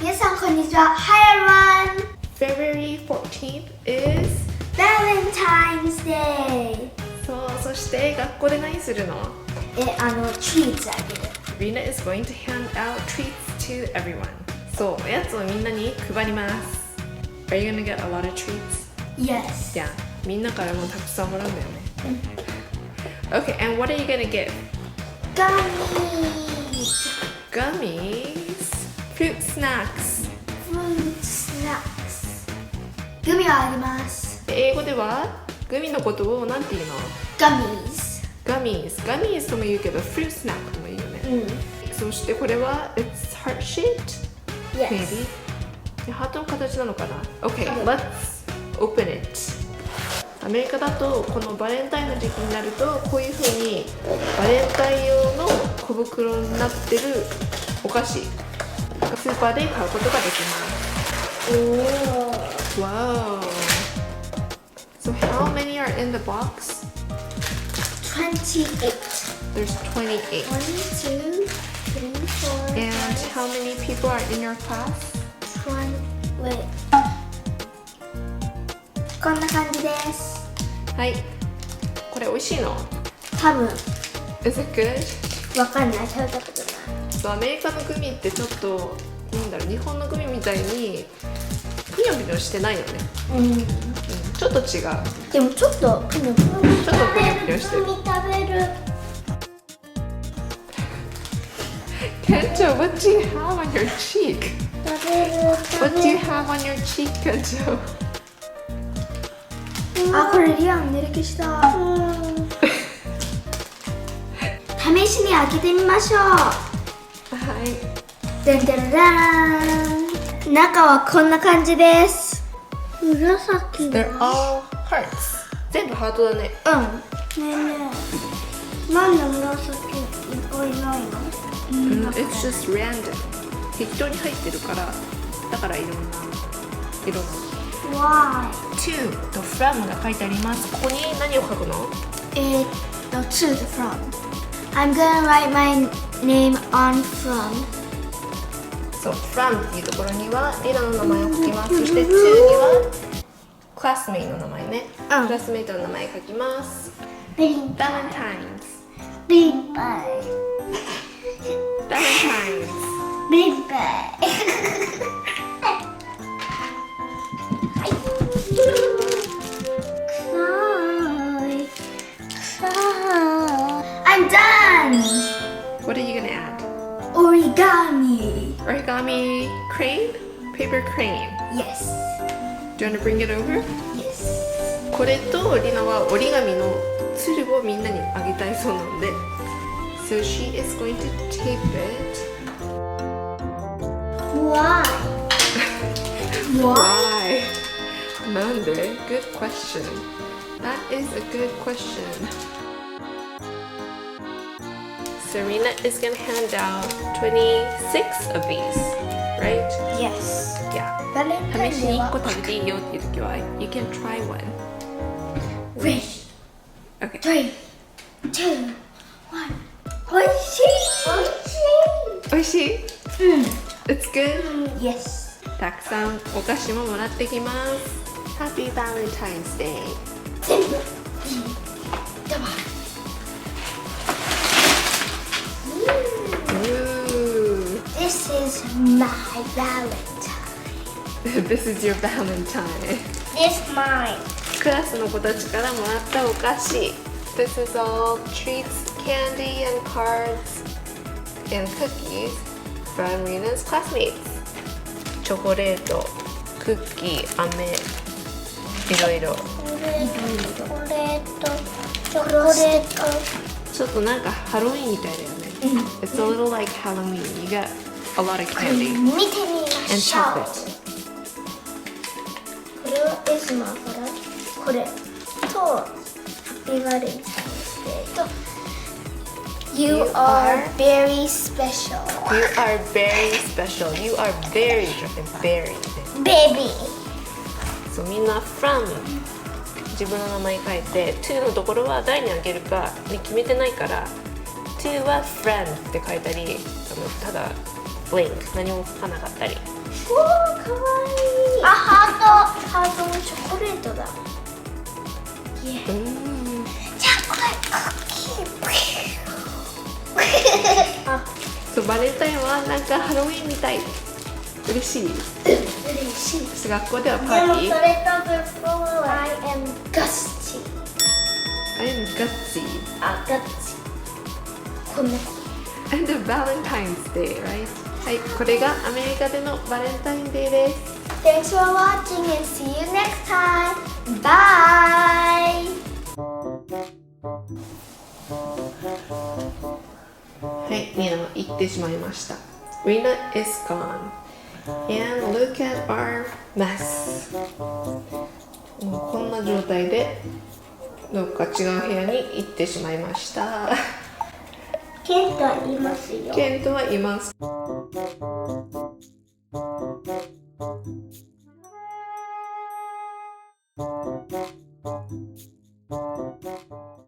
皆さんこんにちは。Hi everyone! February 14th is Valentine's Day! そして学校で何するの？treats あげる。Rina is going to hand out treats to everyone. そう、おやつをみんなに配ります。Are you gonna get a lot of treats? Yes. Yeah, みんなからもたくさんもらうんだよね。Okay, and what are you gonna give? Gummies! Gummies? Fruit snacks. Fruit snacks. グミをあげます。英語ではグミのことを何て言うの？ Gummies. Gummies とも言うけど fruit snack とも言うよね。そしてこれは it's heart shaped? Yes. Maybe? ハートの形なのかな？ Okay, let's open it. アメリカだとこのバレンタインの時期になるとこういう風にバレンタイン用の小袋になってるお菓子スーパーで買うことができます。Wow! So how many are in the box? 28. There's 28. 1, 2, 3, 4, And how many people are in your class? wait. こんな感じです。はい。これ美味しいの？多分。Is it good? わかんない。食べたことない。そう、アメリカのグミってちょっとなんだろう、日本のグミみたいにぷにょぷにょしてないよね。ちょっと違う。でもちょっとぷにょぷにょ。ちょっとぷにょぷにょしてる。グミ食べる。Kenjo, what do you have on your cheek? 食べる。What do you have on your cheek, Kenjo? あ、これリアン寝る気した。試しに開けてみましょう。はい。でんでんでん。中はこんな感じです。紫だ。 They're all hearts. 全部ハートだね。ねえねえ。なんで紫いっぱいないのIt's just random. 適当に入ってるから、だからいろんな色の。Why? To と from が書いてあります。ここに何を書くのto the from. I'm gonna write my name on from. そう、from っていうところにはリナの名前を書きます。そして to にはクラスメイトの名前ね。クラスメイトの名前書きます。Valentine's. Valentine's. I'm done! What are you gonna add? Origami. Origami crane? Paper crane. Yes. Do you want to bring it over? Yes. これとリナは折り紙の鶴をみんなにあげたいそうなので So she is going to tape it. Why? Why? なんで? Good question. That is a good question. Serena is going to hand out 26 of these, right? Yes. Yeah. 試し Valentine に1個は食べていいよっていう時は You can try one. Three, Okay. 3, 2, 1. おいしい。おいしい? It's good? Yes. たくさんお菓子ももらってきます。Happy Valentine's Day! 全部。では。Ooh. This is my Valentine. This is your Valentine. This mine. クラスの子たちからもらったお菓子。This is all treats, candy, and cards and cookies from Rina's classmates. チョコレート、クッキー、飴、いろいろ。チョコレート。チョコレート。ちょっとなんかハロウィンみたいだよね。It's a little like Halloween. You get a lot of candy 見てみま and しょう。 chocolate. これはエスマからこれとハッピーバレンタインデーと You are very special. You are very special. You are very very. Baby. そうみんな from 自分の名前書いて to のところは誰にあげるか、ね、決めてないから to は friend って書いたりただ blank 何も書かなかったりしかわいい。あ、ハートのチョコレートだ。じゃあこれクッキー。あ、そう、バレンタインはなんかハロウィンみたい。嬉しい。嬉しい。学校ではパでもそーティー。れと before I am gusty。 I am gutsy. あ、ガッチ。こんな。And Valentine's Day, right? はい、これがアメリカでのバレンタインデーです。Thanks for watching and see you next time. Bye. はい、みんな行ってしまいました。Rina is gone. And look at our mess. もうこんな状態でどっか違う部屋に行ってしまいました。ケントはいますよ。ケントはいます。